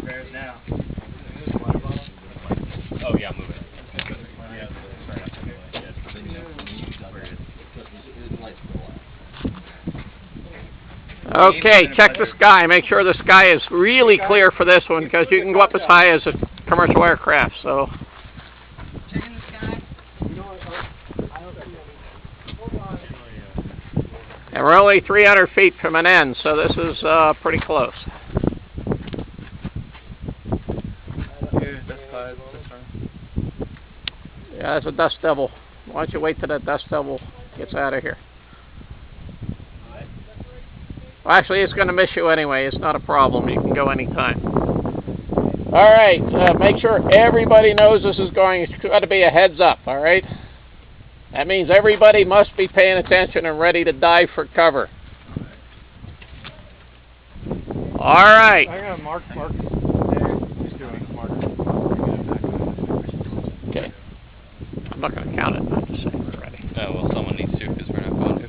bears now. Oh yeah, move it. Okay, check the sky. Make sure the sky is really clear for this one because you can go up as high as a commercial aircraft. So. Checking the sky. And we're only 300 feet from an end, so this is pretty close. Yeah, that's a dust devil. Why don't you wait till that dust devil gets out of here? Well, actually, it's going to miss you anyway. It's not a problem. You can go anytime. All right. Make sure everybody knows this is going. It's got to be a heads up. All right. That means everybody must be paying attention and ready to dive for cover. All right. I got Mark. He's doing Mark. Okay. I'm not going to count it. I'm just saying we're ready. Oh well, someone needs to because we're not going to.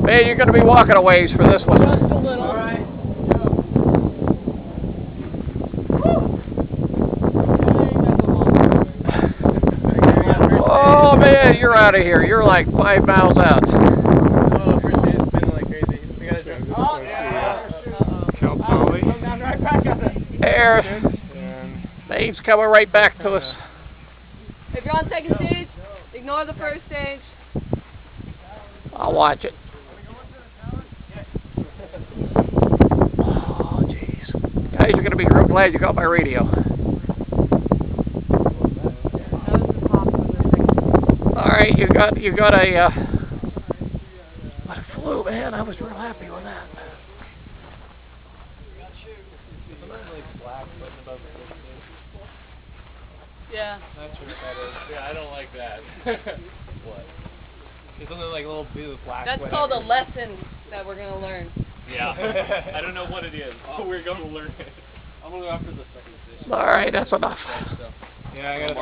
Hey, you're going to be walking a ways for this one. Just a little. All right. Oh man, you're out of here. You're like 5 miles out. Oh, first day it's been like crazy. We gotta jump. Oh, yeah. Cal Poly. Air. Maine's coming right back to us. If you're on second stage, ignore the first stage. I'll watch it. Oh, jeez. Guys, you're going to be real glad you got my radio. All right, you got a what a flew, man. I was real happy with that. Yeah. Not sure what that is. Yeah, I don't like that. What? It's something like a little blue black. That's called a lesson that we're going to learn. Yeah. I don't know what it is. We're going to learn it. I'm going to go after the second station. All right, that's enough. Yeah, I got to